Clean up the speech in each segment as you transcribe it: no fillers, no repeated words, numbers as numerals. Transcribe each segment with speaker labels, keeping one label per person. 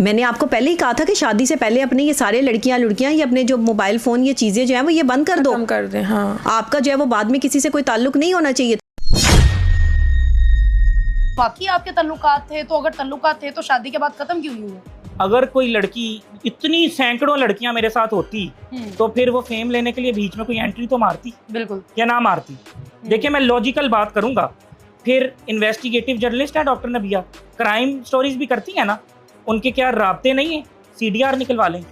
Speaker 1: मैंने आपको पहले ही कहा था कि शादी से पहले अपने ये सारे लड़कियां ये अपने जो मोबाइल फ़ोन ये चीज़ें जो हैं वो ये बंद कर दो,
Speaker 2: कम कर दें। हाँ,
Speaker 1: आपका जो है वो बाद में किसी से कोई ताल्लुक नहीं होना चाहिए।
Speaker 3: बाकी आपके तल्लुकात थे, तो अगर तल्लुकात थे तो शादी के बाद खत्म क्यों नहीं हुए?
Speaker 4: अगर कोई लड़की, इतनी सैकड़ों लड़कियां मेरे साथ होती तो फिर वो फेम लेने के लिए बीच में कोई एंट्री तो मारती,
Speaker 3: बिल्कुल,
Speaker 4: या ना मारती। देखिए, मैं लॉजिकल बात करूंगा। फिर इन्वेस्टिगेटिव जर्नलिस्ट है डॉक्टर नबिया, क्राइम स्टोरीज भी करती है ना, उनके क्या राब्ते नहीं है? सीडीआर निकलवा लें,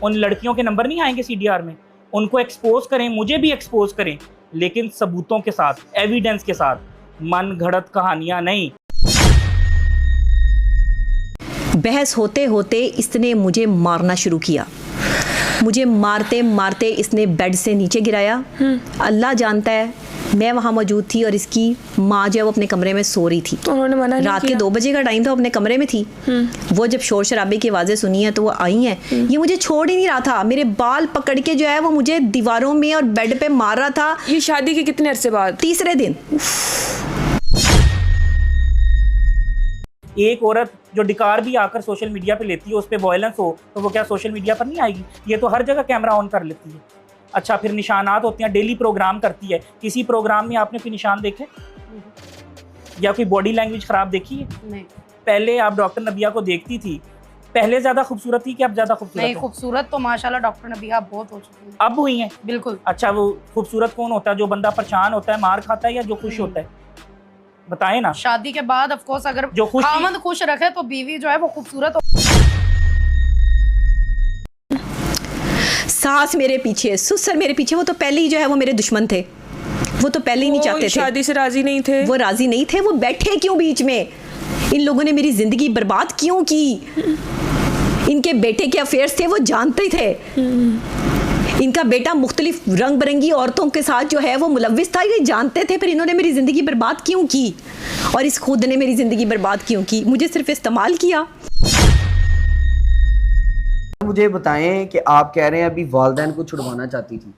Speaker 4: उन लड़कियों के नंबर नहीं आएंगे सीडीआर में, उनको एक्सपोज करें, मुझे भी एक्सपोज करें, लेकिन सबूतों के साथ, एविडेंस के साथ, मन घड़त कहानियां नहीं।
Speaker 1: बहस होते होते इसने मुझे मारना शुरू किया। मुझे मारते मारते इसने बेड से नीचे गिराया। अल्लाह जानता है, मैं वहाँ मौजूद थी और इसकी माँ जो है वो अपने कमरे में सो रही थी।
Speaker 2: तो उन्होंने मना नहीं
Speaker 1: रात
Speaker 2: किया?
Speaker 1: के 2 बजे का टाइम था, अपने कमरे में थी। वो जब शोर शराबे की आवाज़ें सुनी हैं तो वो आई हैं। ये मुझे छोड़ ही नहीं रहा था, मेरे बाल पकड़ के जो है वो मुझे दीवारों में और बेड पे मार रहा था।
Speaker 2: ये शादी के कितने अरसे बाद?
Speaker 1: तीसरे दिन।
Speaker 4: एक औरत जो डिकार भी आकर सोशल मीडिया पे लेती है, उस पर वायलेंस हो, तो वो क्या सोशल मीडिया पर नहीं आएगी? ये तो हर जगह कैमरा ऑन कर लेती है। अच्छा, फिर निशानात होते हैं, डेली प्रोग्राम करती है, किसी प्रोग्राम में आपने कोई निशान देखे या कोई बॉडी लैंग्वेज खराब देखी है?
Speaker 3: नहीं।
Speaker 4: पहले आप डॉक्टर नबिया को देखती थी, पहले ज्यादा खूबसूरत थी कि अब ज्यादा खूबसूरत
Speaker 3: नहीं,
Speaker 4: है?
Speaker 3: खूबसूरत तो माशाल्लाह डॉक्टर नबिया बहुत हो चुकी है।
Speaker 4: अब हुई है।
Speaker 3: बिल्कुल।
Speaker 4: अच्छा, वो खूबसूरत कौन होता है? जो बंदा परेशान होता है, मार खाता है, या जो खुश होता है? बताएं ना।
Speaker 3: शादी के बाद ऑफ कोर्स अगर
Speaker 4: जो खुश
Speaker 3: खामद खुश रखे तो बीवी जो है वो खूबसूरत हो।
Speaker 1: सास मेरे पीछे, ससुर मेरे पीछे, वो तो पहले ही जो है वो मेरे दुश्मन थे। वो तो पहले ही नहीं चाहते थे,
Speaker 2: शादी से राजी नहीं थे।
Speaker 1: वो राजी नहीं थे। वो बैठे क्यों बीच में? इन लोगों ने मेरी जिंदगी बर्बाद क्यों की? इनके बेटे के अफेयर्स थे, वो जानते थे। इनका बेटा मुख्तलिफ रंग बिरंगी औरतों के साथ जो है वो मुलव्विस था, ये जानते थे। फिर इन्होंने मेरी ज़िंदगी बर्बाद क्यों की? और इस खुद ने मेरी ज़िंदगी बर्बाद क्यों की? मुझे सिर्फ इस्तेमाल किया।
Speaker 5: मुझे बताएं कि आप कह रहे हैं अभी वालिदैन को छुड़वाना चाहती थी,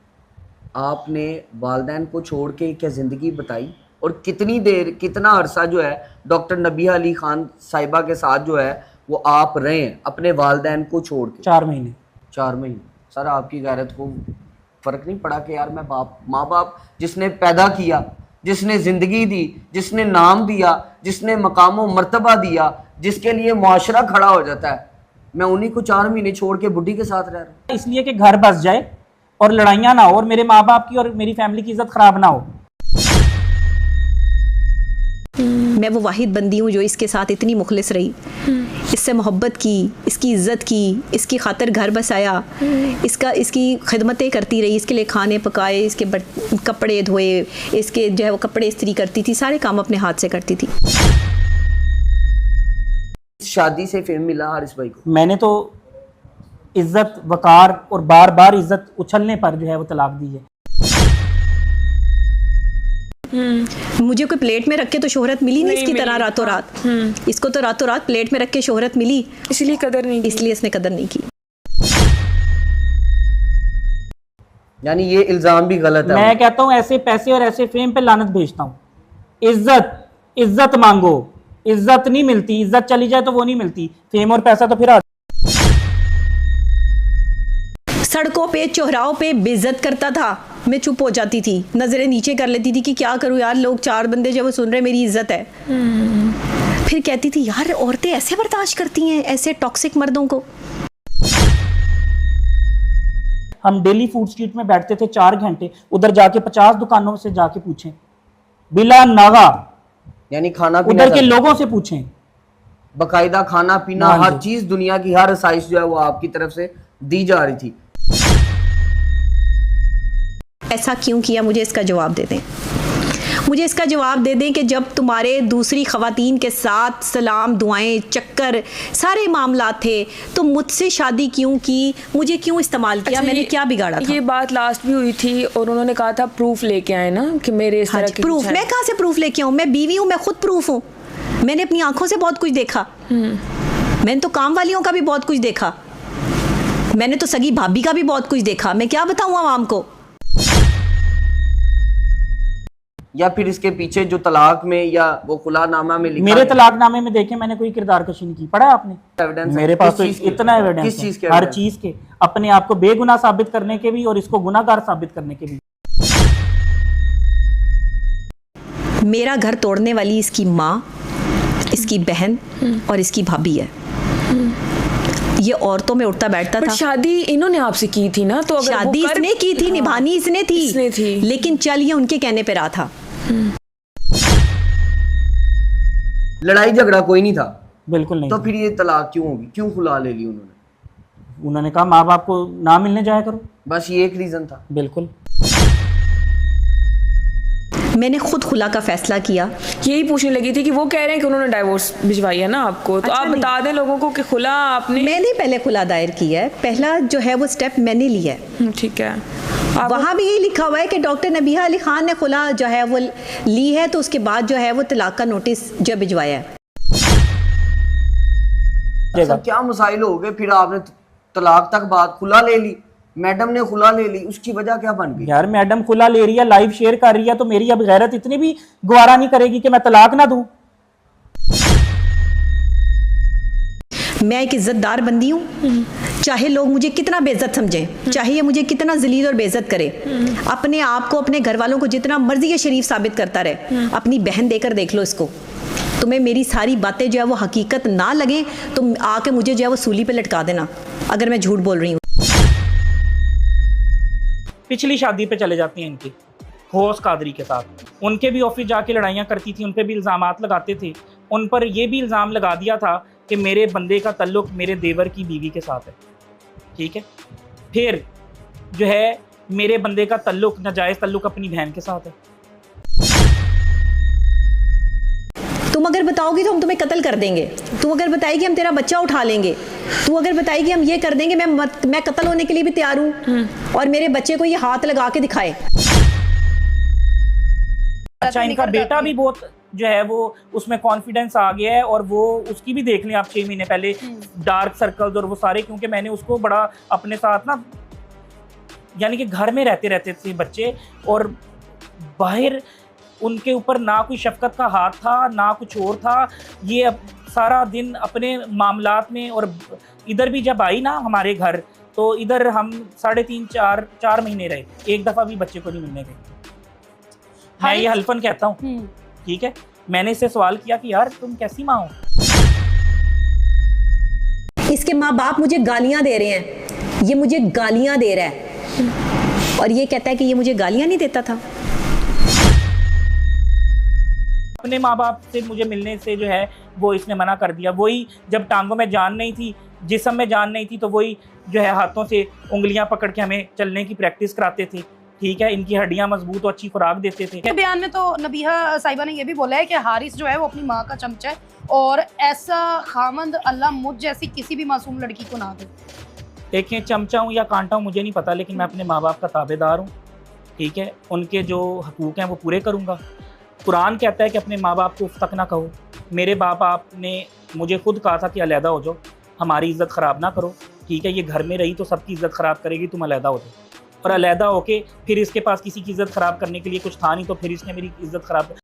Speaker 5: आपने वालिदैन को छोड़ के क्या ज़िंदगी बताई? और कितनी देर, कितना अरसा जो है डॉक्टर नबिया अली खान साहिबा के साथ जो है वो आप रहे हैं अपने वालिदैन को छोड़ के?
Speaker 4: 4 महीने।
Speaker 5: 4 महीने। सर, आपकी गैरत को फ़र्क नहीं पड़ा कि यार मैं माँ बाप जिसने पैदा किया, जिसने ज़िंदगी दी, जिसने नाम दिया, जिसने मकाम व मर्तबा दिया, जिसके लिए मुआशरा खड़ा हो जाता है, मैं उन्हीं को 4 महीने छोड़ के बुढ़ी के साथ रह रहा हूँ?
Speaker 4: इसलिए कि घर बस जाए और लड़ाइयाँ ना हो और मेरे माँ बाप की और मेरी फैमिली की इज्जत खराब ना हो।
Speaker 1: मैं वो वाहिद बंदी हूँ जो इसके साथ इतनी मुखलिस रही, इससे मोहब्बत की, इसकी इज़्ज़त की, इसकी खातिर घर बसाया, इसकी खिदमतें करती रही, इसके लिए खाने पकाए, इसके कपड़े धोए, इसके जो है वो कपड़े इस्त्री करती थी, सारे काम अपने हाथ से करती थी।
Speaker 5: शादी से फेम मिला हारिस भाई को?
Speaker 4: मैंने तो इज्जत, वकार और बार बार इज्जत उछलने पर जो है वो तलाक दी है।
Speaker 1: मुझे कोई प्लेट में रख के तो शोहरत मिली नहीं इसकी तरह रातों रात। इसको तो रातों रात प्लेट में रख के शोहरत मिली,
Speaker 2: इसलिए कदर नहीं की।
Speaker 1: इसलिए इसने कदर नहीं की।
Speaker 5: यानी ये इल्ज़ाम भी गलत है।
Speaker 4: मैं कहता हूँ ऐसे पैसे और ऐसे फेम पे लानत भेजता हूँ। इज्जत मांगो, इज्जत नहीं मिलती, इज्जत चली जाए तो वो नहीं मिलती, फेम और पैसा तो फिर
Speaker 1: सड़कों पे चौराहों पे बेइज्जत करता था, मैं चुप हो जाती थी, नजरें नीचे कर लेती थी कि क्या करूं यार, लोग 4 बंदे जब वो सुन रहे मेरी इज्जत है। फिर कहती थी यार औरतें ऐसे बर्दाश्त करती हैं ऐसे टॉक्सिक मर्दों को।
Speaker 4: हम डेली फूड स्ट्रीट में बैठते थे 4 घंटे, उधर जाके 50 दुकानों से जाके पूछें, बिला नागा,
Speaker 5: यानी खाना पीना
Speaker 4: उधर के लोगों से पूछें,
Speaker 5: बकायदा खाना पीना, हर चीज, दुनिया की हर आसाइश जो है वो आपकी तरफ से दी जा रही थी।
Speaker 1: ऐसा क्यों किया? मुझे इसका जवाब दे दें। मुझे इसका जवाब दे दें कि जब तुम्हारे दूसरी ख़वातीन के साथ सलाम, दुआएं, चक्कर, सारे मामला थे, तो मुझसे शादी क्यों की? मुझे क्यों इस्तेमाल किया?
Speaker 2: अच्छा,
Speaker 1: मैंने क्या बिगाड़ा था?
Speaker 2: ये बात लास्ट भी हुई थी और उन्होंने कहा था प्रूफ लेके आए ना कि मेरे इस तरह के
Speaker 1: प्रूफ? मैं कहाँ से प्रूफ लेके आऊँ? मैं बीवी हूँ, मैं खुद प्रूफ हूँ। मैंने अपनी आंखों से बहुत कुछ देखा। मैंने तो काम वालियों का भी बहुत कुछ देखा, मैंने तो सगी भाभी का भी बहुत कुछ देखा। मैं क्या बताऊँ आवाम को?
Speaker 5: या फिर इसके पीछे जो तलाक में या वो खुलानामा में लिखा
Speaker 4: मेरे तलाकनामे में देखे मैंने कोई किरदार कशी नहीं की, पढ़ा आपने?
Speaker 5: एविडेंस है?
Speaker 4: मेरे पास
Speaker 5: किस
Speaker 4: तो
Speaker 5: चीज़ के?
Speaker 4: इतना एविडेंस
Speaker 5: किस
Speaker 4: है,
Speaker 5: चीज़ के
Speaker 4: हर
Speaker 5: evidence?
Speaker 4: चीज के, अपने आप को बेगुनाह साबित करने के भी और इसको गुनाहगार साबित करने के भी।
Speaker 1: मेरा घर तोड़ने वाली इसकी माँ, इसकी बहन और इसकी भाभी है। ये औरतों में उठता बैठता
Speaker 2: पर
Speaker 1: था।
Speaker 2: शादी इन्होंने आपसे की थी ना, तो अगर वो
Speaker 1: शादी
Speaker 2: कर-
Speaker 1: इसने की थी,
Speaker 2: हाँ,
Speaker 1: निभानी इसने
Speaker 2: इसने
Speaker 1: थी,
Speaker 2: थी।
Speaker 1: लेकिन चल ये उनके कहने पे रहा था।
Speaker 5: लड़ाई झगड़ा कोई नहीं था,
Speaker 4: बिल्कुल नहीं।
Speaker 5: तो फिर ये तलाक क्यों होगी, क्यों खुला ले ली उन्होंने?
Speaker 4: उन्होंने कहा माँ बाप को ना मिलने जाया करो।
Speaker 5: बस ये एक रीजन था।
Speaker 4: बिल्कुल।
Speaker 1: मैंने खुद खुला का फैसला किया।
Speaker 2: यही पूछने लगी थी कि वो कह रहे हैं कि उन्होंने डाइवोर्स भिजवाई है ना आपको, तो
Speaker 1: अच्छा,
Speaker 2: आप
Speaker 1: नहीं।
Speaker 2: बता दें लोगों को कि खुला आपने।
Speaker 1: मैंने पहले खुला दायर किया है, पहला जो है वो स्टेप मैंने लिया है।
Speaker 2: ठीक है। आप
Speaker 1: वहाँ भी यही लिखा हुआ है कि डॉक्टर नबीहा अली खान ने खुला जो है वो ली है, तो उसके बाद जो है वो तलाक का नोटिस जो भिजवाया है।
Speaker 5: ऐसा क्या मसाइल हो गए फिर आपने तलाक तक बात खुला ले ली, मैडम ने खुला ले ली, उसकी वजह क्या बन गई?
Speaker 4: यार मैडम खुला ले रही है, लाइव शेयर कर रही है, तो मेरी अब गैरत इतनी भी गवारा नहीं करेगी कि मैं तलाक ना दूं।
Speaker 1: मैं एक इज्जतदार बंदी हूँ, चाहे लोग मुझे कितना बेइज्जत समझें, चाहे ये मुझे कितना जलील और बेइज्जत करे, अपने आप को, अपने घर वालों को जितना मर्जी ये शरीफ साबित करता रहे। अपनी बहन देकर देख लो इसको, तुम्हें मेरी सारी बातें जो है वो हकीकत ना लगे तो आके मुझे जो है वो सूली पे लटका देना अगर मैं झूठ बोल रही हूँ।
Speaker 4: पिछली शादी पे चले जाती हैं इनकी, होश कादरी के साथ। उनके भी ऑफिस जाके लड़ाइयाँ करती थी, उन पे भी इल्ज़ामात लगाते थे। उन पर ये भी इल्ज़ाम लगा दिया था कि मेरे बंदे का ताल्लुक मेरे देवर की बीवी के साथ है। ठीक है, फिर जो है मेरे बंदे का ताल्लुक, नाजायज़ ताल्लुक अपनी बहन के साथ है।
Speaker 1: तुम अगर बताओगी तो हम तुम्हें कत्ल कर देंगे, तू अगर बताएगी हम तेरा बच्चा उठा लेंगे, तू अगर बताएगी हम ये कर देंगे, मैं कत्ल होने के लिए भी तैयार हूँ, और मेरे बच्चे को ये हाथ लगा के दिखाए।
Speaker 4: अच्छा, इनका बेटा भी बहुत जो है वो उसमें कॉन्फिडेंस आ गया है, और वो उसकी भी देख लें आप 6 महीने पहले डार्क सर्कल्स और वो सारे, क्योंकि मैंने उसको बड़ा अपने साथ ना, यानी कि घर में रहते थे बच्चे, और बाहर उनके ऊपर ना कोई शफकत का हाथ था ना कुछ और था। ये अब सारा दिन अपने मामलात में, और इधर भी जब आई ना हमारे घर, तो इधर हम 3.5-4 महीने रहे, एक दफ़ा भी बच्चे को नहीं मिलने गए। मैं ये हल्फन कहता हूँ, ठीक है। मैंने इससे सवाल किया कि यार तुम कैसी माँ हो?
Speaker 1: इसके माँ बाप मुझे गालियां दे रहे हैं, ये मुझे गालियां दे रहा है, और ये कहता है कि ये मुझे गालियां नहीं देता था।
Speaker 4: अपने माँ बाप से मुझे मिलने से जो है वो इसने मना कर दिया। वही जब टांगों में जान नहीं थी, जिस्म में जान नहीं थी, तो वही जो है हाथों से उंगलियां पकड़ के हमें चलने की प्रैक्टिस कराते थे। ठीक है, इनकी हड्डियां मजबूत और अच्छी खुराक देते थे।
Speaker 3: बयान में तो नबीहा साहिबा ने ये भी बोला है कि हारिस जो है वो अपनी माँ का चमचा है, और ऐसा खामंद अल्लाह मुझ जैसी किसी भी मासूम लड़की को ना दे।
Speaker 4: देखें, चमचा हूँ या कांटा हूँ मुझे नहीं पता, लेकिन मैं अपने माँ बाप का ताबेदार हूँ। ठीक है, उनके जो हकूक़ हैं वो पूरे करूँगा। कुरान कहता है कि अपने माँ बाप को उफ तक ना कहो। मेरे बाप आपने मुझे खुद कहा था कि अलहदा हो जाओ, हमारी इज़्ज़त ख़राब ना करो। ठीक है, ये घर में रही तो सबकी इज़्ज़त ख़राब करेगी, तुम अलहदा हो जाओ। और अलहदा होके फिर इसके पास किसी की इज़्ज़त ख़राब करने के लिए कुछ था नहीं, तो फिर इसने मेरी इज़्ज़त ख़राब